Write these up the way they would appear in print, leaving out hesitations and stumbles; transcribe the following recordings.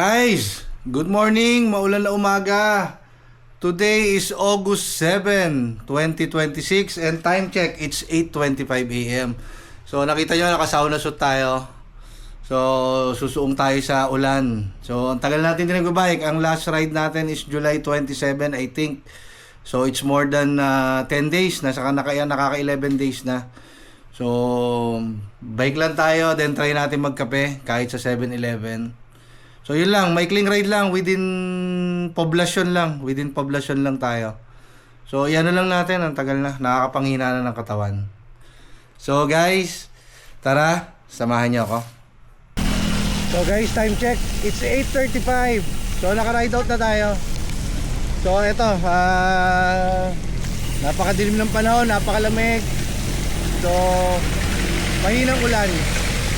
Guys, good morning, maulan na umaga. Today is August 7, 2026 and time check, it's 8:25 AM. So nakita nyo, naka-sauna suit tayo. So susuong tayo sa ulan. So ang tagal natin din nagbabike. Ang last ride natin is July 27, I think. So it's more than 10 days na, saka nakaka 11 days na. So bike lang tayo, then try natin magkape kahit sa 7-Eleven. So yun lang, maikling ride lang, within poblasyon lang tayo. So yan na lang natin, ang tagal na, nakakapanghina na ng katawan. So guys, tara, samahan niyo ako. So guys, time check, it's 8:35. So naka-ride out na tayo. So eto, napakadilim ng panahon, napakalamig. So mahinang ulan.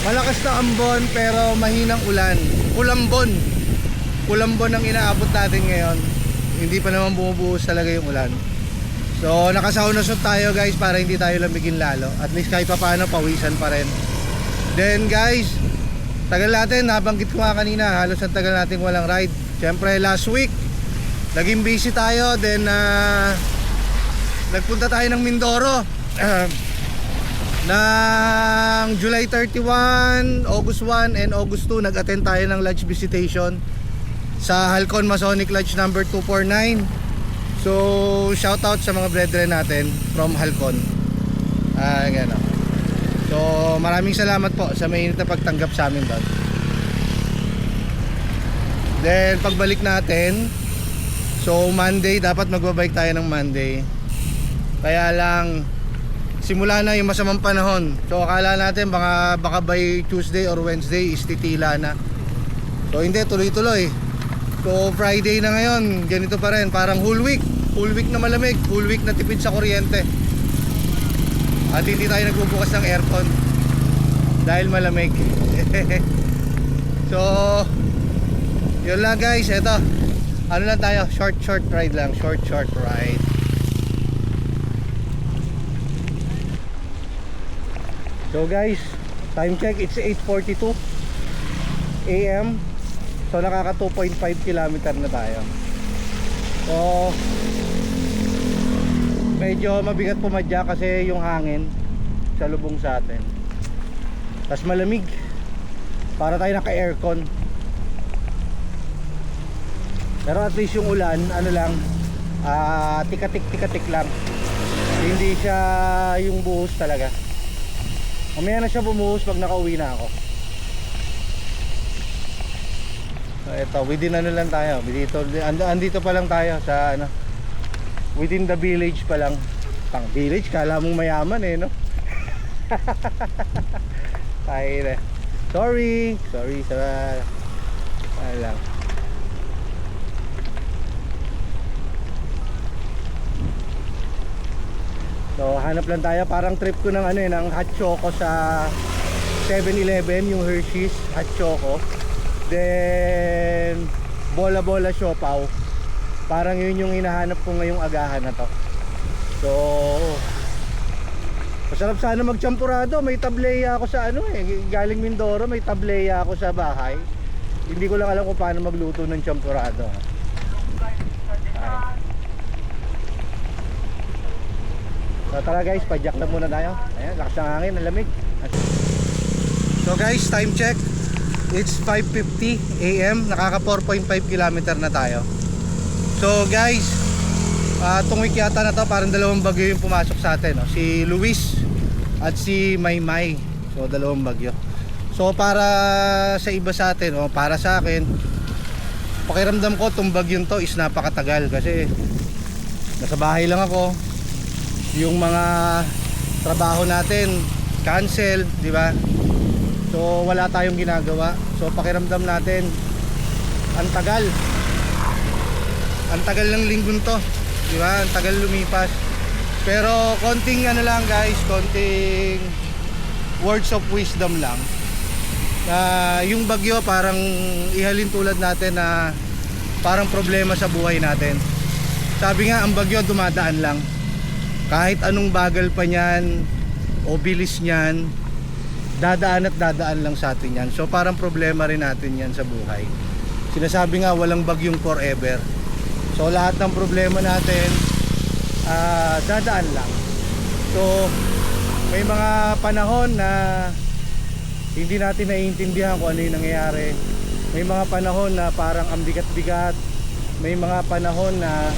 Malakas na ambon pero mahinang ulan. Kulambon ang inaabot natin ngayon. Hindi pa naman bumubuhos talaga yung ulan. So naka-sauna suit tayo guys para hindi tayo lamigin lalo. At least kahit pa paano pawisan pa rin. Then guys, tagal natin, nabanggit ko nga kanina, halos ang tagal natin walang ride. Siyempre last week naging busy tayo. Then nagpunta tayo ng Mindoro. Ng July 31, August 1 and August 2 nag-attend tayo ng lodge visitation sa Halcon Masonic Lodge number 249. So shout out sa mga brethren natin from Halcon. Gano. So maraming salamat po sa mainit na pagtanggap sa amin doon. Then pagbalik natin, so Monday, dapat magbabike tayo ng Monday. Kaya lang simula na yung masamang panahon. So akala natin baka by Tuesday or Wednesday is titila na. So hindi, tuloy-tuloy. So Friday na ngayon, ganito pa rin. Parang whole week na malamig, whole week na tipid sa kuryente. At hindi tayo nagbubukas ng aircon dahil malamig. So yun lang guys, eto. Ano lang tayo, short ride lang, short ride. So guys, time check, it's 8:42 AM. So nakaka 2.5 km na tayo. So medyo mabigat pumadya kasi yung hangin sa lubong sa atin. Tapos malamig, para tayo naka-aircon. Pero at least yung ulan, ano lang, tikatik lang. Hindi siya yung buhos talaga. Mamaya na siya bumuhos pag nakauwi na ako. So ito, within ano lang tayo, andito pa lang tayo sa ano, within the village pa lang. Pang village, kala mong mayaman no? Tayo na. Sorry sa ano lang. So hanap lang tayo, parang trip ko ng ng hot choco sa 7-Eleven, yung Hershey's hot choco. Then bola siopaw. Parang yun yung hinahanap ko ngayong agahan na to. So masarap sana magchampurado. May tableya ako sa galing Mindoro, may tableya ako sa bahay. Hindi ko lang alam kung paano magluto ng champurado. So tara guys, padyak na muna tayo. Ayan, lakas ng hangin, ang lamig. So guys, time check, it's 5:50 AM. Nakaka 4.5 km na tayo. So guys, itong week yata na to, parang dalawang bagyo yung pumasok sa atin, no? Si Luis at si Maymay. So dalawang bagyo. So para sa iba sa atin, para sa akin, pakiramdam ko itong bagyong to is napakatagal. Kasi nasa bahay lang ako. Yung mga trabaho natin cancel, di ba? So wala tayong ginagawa. So pakiramdam natin ang tagal ng linggong to, di ba? Ang tagal lumipas. Pero konting lang guys, konting words of wisdom lang. Yung bagyo parang ihalin tulad natin na parang problema sa buhay natin. Sabi nga, ang bagyo dumadaan lang. Kahit anong bagal pa niyan o bilis niyan, dadaan at dadaan lang sa atin yan. So parang problema rin natin yan sa buhay. Sinasabi nga walang bagyong forever. So lahat ng problema natin dadaan lang. So may mga panahon na hindi natin naiintindihan kung ano yung nangyayari. May mga panahon na parang ang bigat-bigat. May mga panahon na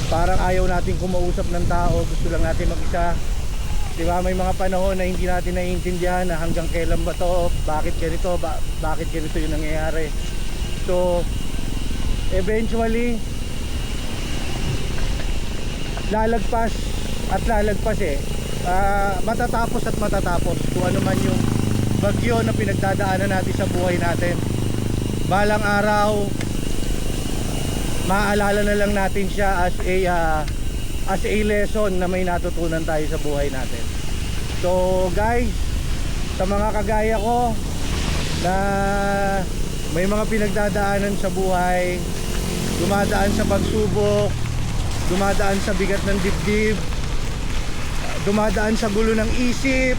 parang ayaw natin kumausap ng tao, gusto lang natin mag-isa. Diba? May mga panahon na hindi natin naiintindihan na hanggang kailan ba to, bakit ganito, bakit ganito yung nangyayari. So eventually lalagpas at lalagpas matatapos at matatapos kung ano man yung bagyo na pinagdadaanan natin sa buhay natin. Balang araw maaalala na lang natin siya as a lesson na may natutunan tayo sa buhay natin. So guys, sa mga kagaya ko na may mga pinagdadaanan sa buhay, dumadaan sa pagsubok, dumadaan sa bigat ng dibdib, dumadaan sa gulo ng isip,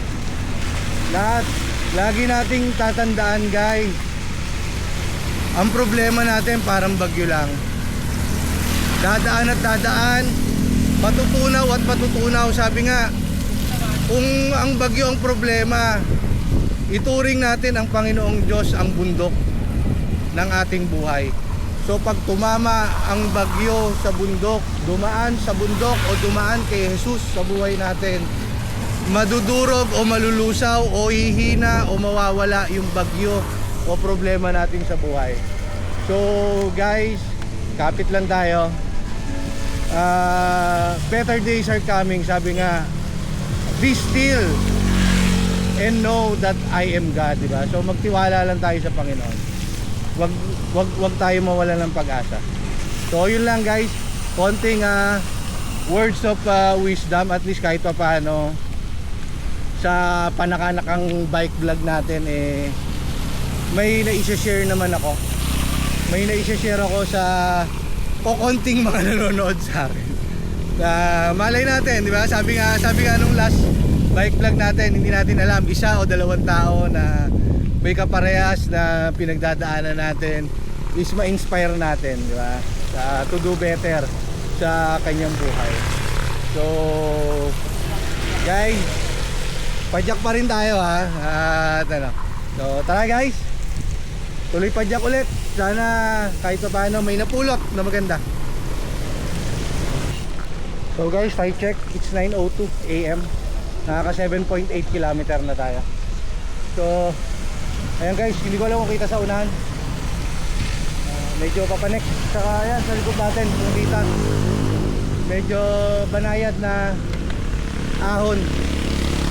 lahat, lagi nating tatandaan guys, ang problema natin parang bagyo lang. Dadaan at dadaan, patutunaw at patutunaw. Sabi nga, kung ang bagyo ang problema, ituring natin ang Panginoong Diyos ang bundok ng ating buhay. So pag tumama ang bagyo sa bundok, dumaan sa bundok o dumaan kay Jesus sa buhay natin, madudurog o malulusaw o hihina o mawawala yung bagyo o problema natin sa buhay. So guys, kapit lang tayo. Better days are coming. Sabi nga, be still and know that I am God, diba? So magtiwala lang tayo sa Panginoon. Wag tayo mawalan ng pag-asa. So yun lang guys, konting words of wisdom, at least kahit pa paano sa panakanakang bike vlog natin may naisa-share naman ako. May naisa-share ako sa konting mga nanonood sa akin. Malay natin, di ba? Sabi nga nung last bike vlog natin, hindi natin alam, isa o dalawang tao na may kaparehas na pinagdadaanan natin is ma-inspire natin, di ba? To do better sa kanyang buhay. So guys, padyak pa rin tayo at so tara guys, tuloy padyak ulit. Sana kahit pa paano may napulot na maganda. So guys, time check, it's 9:02 AM. Nakaka 7.8 km na tayo. So ayan guys, hindi ko alam kung kita sa unahan. Medyo papanek. Saka ayan, sa likod natin kung kita, medyo banayad na ahon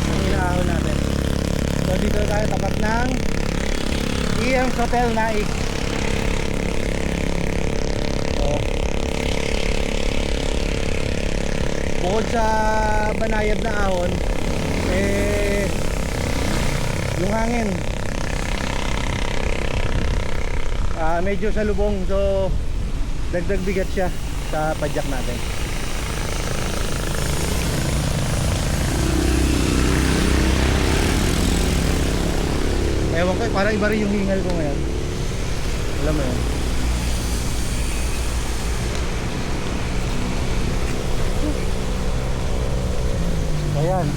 ang inaahon natin. So dito tayo tapat ng EM's Hotel Naik. So bukod sa banayad na ahon, yung hangin medyo salubong, so dagdag bigat siya sa padyak natin. Ewan ko, parang iba rin yung hingal ko ngayon. Alam mo yun. Ayan,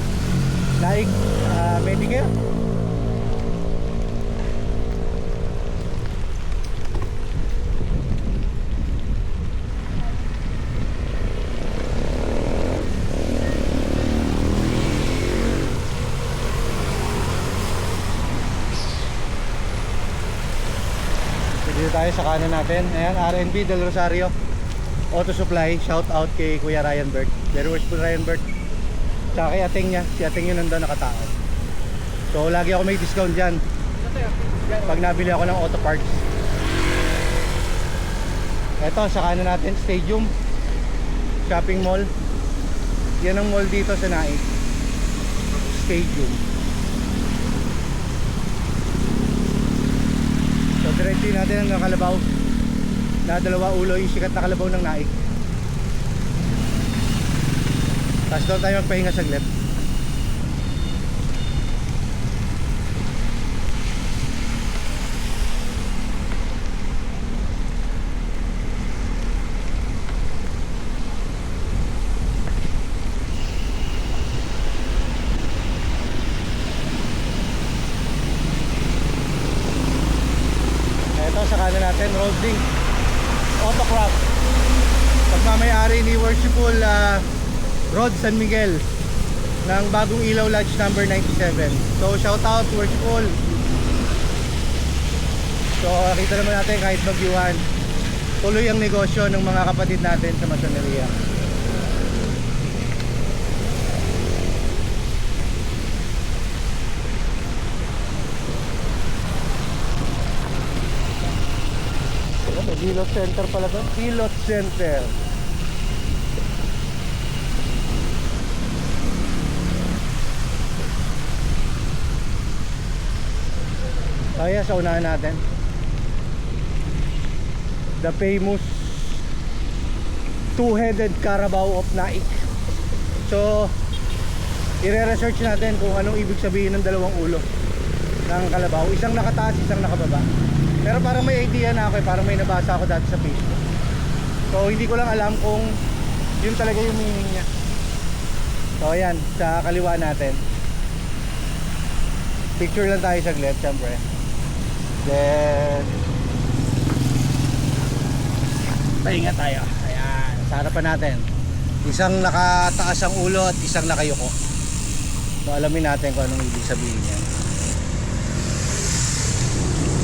Naik Medicare. Dito tayo sa kanan natin. Ayan, R&B Del Rosario Auto Supply. Shout out kay Kuya Ryan Bert. Very worshipful Ryan Bert. Tsaka kay ating niya. Si ating yun nandun nakatao. So lagi ako may discount dyan pag nabili ako ng auto parts. Eto, sa kanan natin, Stadium Shopping Mall. Yan ang mall dito sa Naik. Stadium. So diretso natin hanggang Kalabaw. Na Dalawa Ulo, yung sikat na kalabaw ng Naik. Tapos doon tayo magpahinga saglit. Ito sa kanan natin, Rolding Autocraft, pagmamayari ni Worshipful Rod San Miguel ng Bagong Ilaw Lodge number 97. So shout out Worshipful. So kita naman natin kahit bagyuhan, tuloy ang negosyo ng mga kapatid natin sa masoneria. Pilot Center pala to. Pilot Center. Kaya sa unahan natin, the famous two-headed Carabao of Naik. So i-research natin kung anong ibig sabihin ng dalawang ulo ng kalabaw. Isang nakataas, isang nakababa. Pero parang may idea na ako, parang may nabasa ako dati sa Facebook. So hindi ko lang alam kung yun talaga yung meaning niya. So ayan, sa kaliwa natin, picture lang tayo saglit, syempre. Then pahinga tayo. Ayan, sa harapan natin, isang nakataas ang ulo at isang nakayuko. So alamin natin kung anong ibig sabihin niya.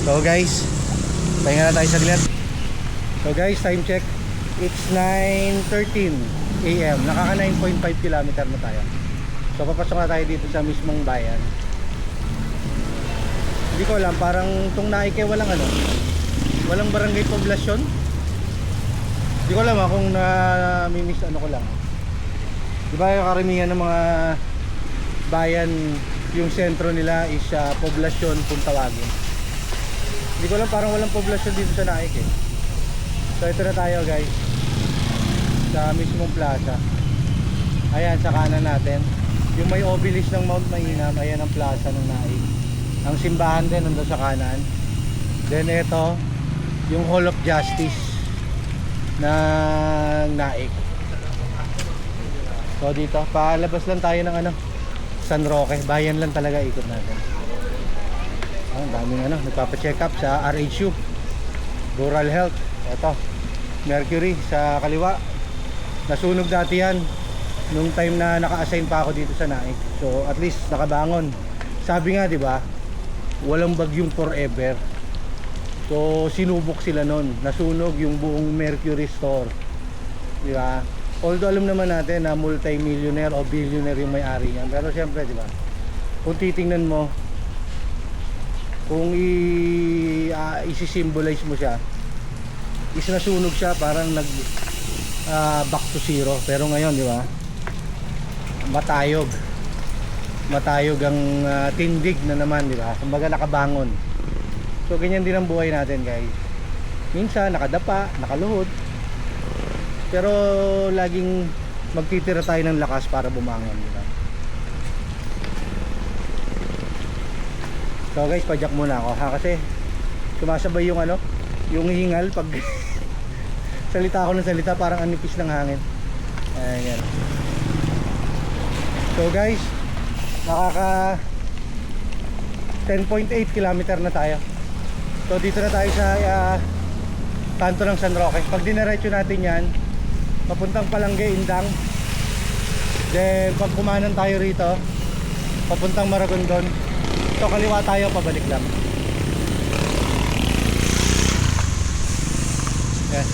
So guys, pahinga na tayo saglit. So guys, time check, it's 9:13 AM. Nakaka 9.5 km na tayo. So papasok na tayo dito sa mismong bayan. Hindi ko alam, parang itong Naik walang walang barangay poblasyon. Hindi ko alam kung na-miss ko lang. Diba yung karamihan ng mga bayan, yung sentro nila is poblasyon kung tawagin. Hindi ko alam, parang walang poblasyon dito sa Naik So ito na tayo guys, sa mismong plaza. Ayan, sa kanan natin, yung may obelisk ng Mount Mainam, ayan ang plaza ng Naik. Ang simbahan din nandun sa kanan. Then ito, yung Hall of Justice ng Naik. So dito, palabas lang tayo ng San Roque, bayan lang talaga ikot natin. Ang daming nagpapa-check up sa RHU, Rural Health. Ito, Mercury sa kaliwa. Nasunog dati yan nung time na naka-assign pa ako dito sa Naik. So at least nakabangon. Sabi nga 'di ba, walang bagyong forever. So sinubok sila noon. Nasunog yung buong Mercury store. 'Di ba? Although alam naman natin na multi-millionaire o billionaire yung may-ari niyan. Pero siyempre 'di ba? Kung titingnan mo, kung i-symbolize mo siya, is nasunog siya, parang nag back to zero. Pero ngayon, di ba, matayog ang tindig na naman, di ba? Kumbaga nakabangon. So ganyan din ang buhay natin guys. Minsan nakadapa, nakaluhod, pero laging magtitira tayo ng lakas para bumangon, di ba? So guys, padyak muna ako kasi sumasabay yung yung hingal pag salita ako ng salita, parang anipis ng hangin. Ayan. So guys, nakaka 10.8 km na tayo. So dito na tayo sa kanto ng San Roque. Pag dinerecho natin yan, papuntang Palangge, Indang. Then pag kumanan tayo rito, papuntang Maragondon. So kaliwa tayo, pabalik lang. Okay.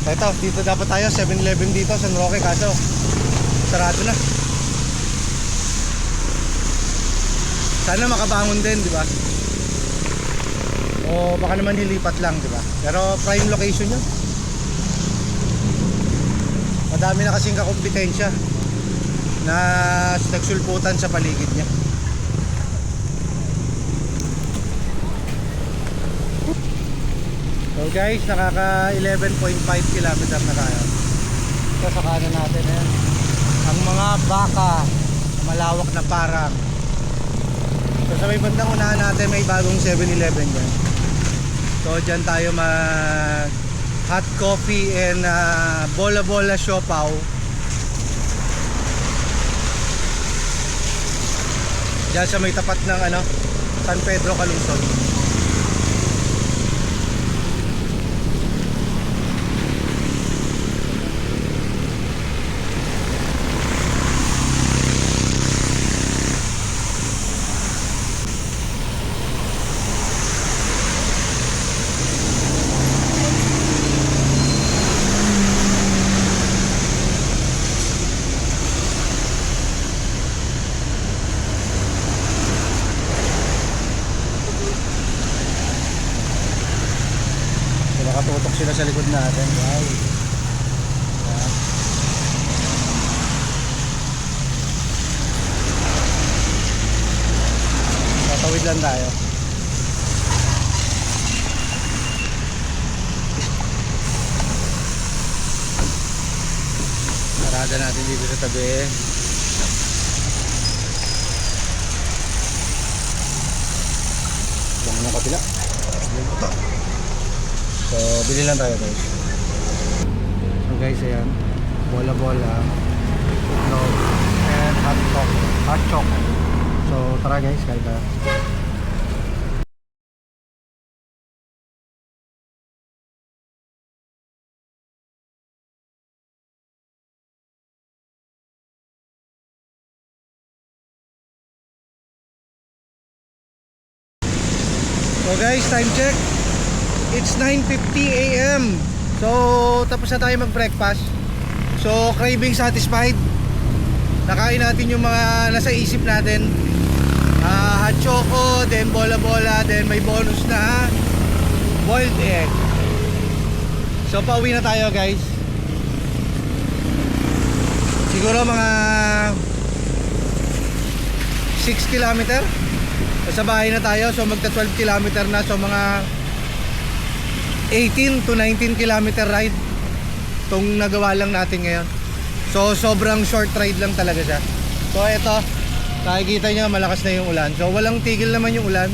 So ito, dito dapat tayo, 7-Eleven dito, San Roque, kaso sarado na. Sana makabangon din, di ba? O baka naman hilipat lang, di ba? Pero prime location yun. Madami na kasing kakompetensya na nagsulputan sa paligid niya. So guys, nakaka 11.5 km na tayo. Ito sa kanan natin ang mga baka, malawak na parang. So sa may bandang unahan natin may bagong 7-Eleven dyan. So dyan tayo mag hot coffee and bola-bola siopaw. Dyan sa may tapat ng San Pedro, Calungsod. Nakatutok sila sa likod natin. Wow. Yan. Tatawid lang tayo. Parada natin dito sa tabi. Bang ng kapila. So, bili lang tayo guys. So guys, ayan. Bola-bola. Itlog. And hot chocolate. Hot chocolate. So, tara guys, kain tayo. So guys, time check. It's 9:50 AM. So, tapos na tayo mag-breakfast. So, craving satisfied. Nakain natin yung mga nasa isip natin. Hot choco, then bola-bola, then may bonus na boiled egg. So, pauwi na tayo guys. Siguro mga 6 kilometer. Sa bahay na tayo. So, magta 12 kilometer na. So, mga 18 to 19 kilometer ride itong nagawa lang natin ngayon. So sobrang short ride lang talaga siya. So eto, nakikita nyo malakas na yung ulan. So walang tigil naman yung ulan.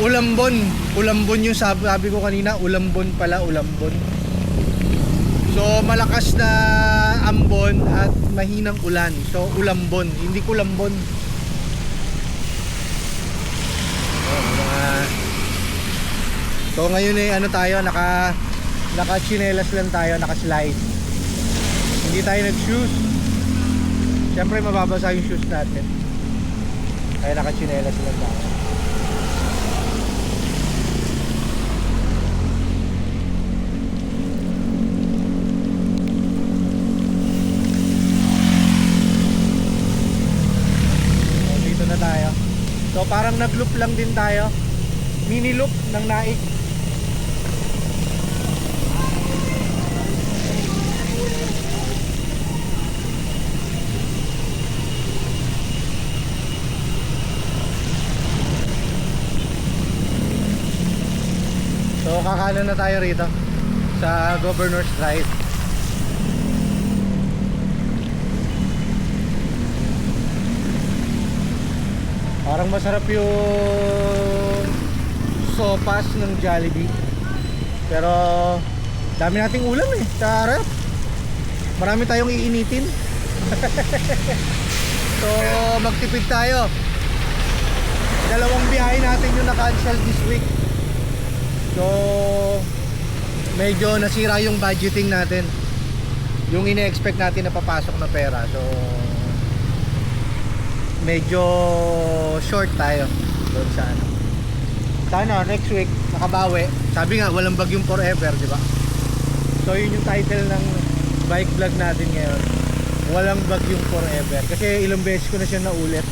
Ulambon yung sabi ko kanina. Ulambon pala, ulambon. So malakas na ambon at mahinang ulan. So ulambon, hindi kulambon. So ngayon eh ano tayo, naka chinelas lang tayo, naka slide. Hindi tayo nag shoes. Siyempre mababasa yung shoes natin. Kaya naka chinelas lang tayo. So, dito na tayo. So parang nag-loop lang din tayo. Mini loop ng Naik. So kakanan na tayo rito sa Governor's Drive. Parang masarap yung sopas ng Jollibee. Pero dami nating ulam eh sa harap. Marami tayong iinitin. So magtipid tayo. Dalawang biyahe natin yung na-cancel this week. So medyo nasira yung budgeting natin. Yung ine-expect natin na papasok na pera. So medyo short tayo doon sa ano. Sana next week makabawi. Sabi nga walang bagyong forever, di ba? So yun yung title ng bike vlog natin ngayon. Walang bagyong forever. Kasi ilang beses ko na siya naulit.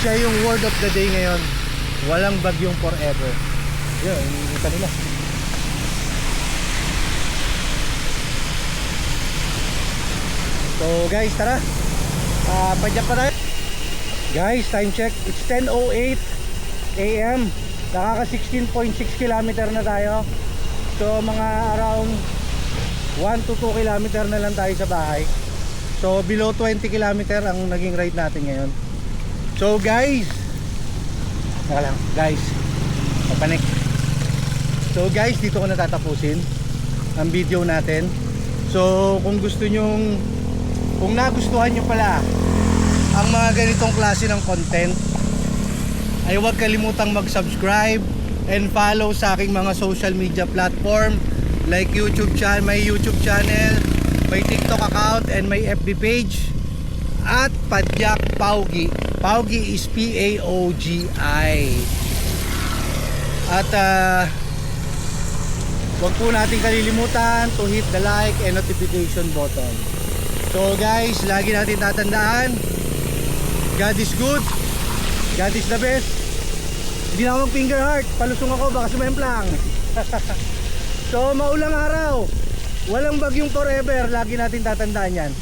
Siya yung word of the day ngayon. Walang bagyong forever. Yun, yung kanila. So guys, tara. Padyak pa tayo. Guys, time check. It's 10:08 AM. Nakaka 16.6 kilometer na tayo. So mga around 1 to 2 kilometer na lang tayo sa bahay. So below 20 kilometer ang naging ride natin ngayon. So guys, papanik. So guys, dito ko na tatapusin ang video natin. So kung gusto nyong, kung nagustuhan nyo pala ang mga ganitong klase ng content, ay huwag kalimutang mag-subscribe and follow sa aking mga social media platform like YouTube channel, may YouTube channel, may TikTok account, and may FB page at Padyak Paugi. Paugi is P-A-O-G-I. At huwag po natin kalilimutan to hit the like and notification button. So guys, lagi natin tatandaan, God is good, God is the best. Hindi na ako mag finger heart, palusong ako, baka sumemplang. So maulang araw, walang bagyong forever, lagi natin tatandaan yan.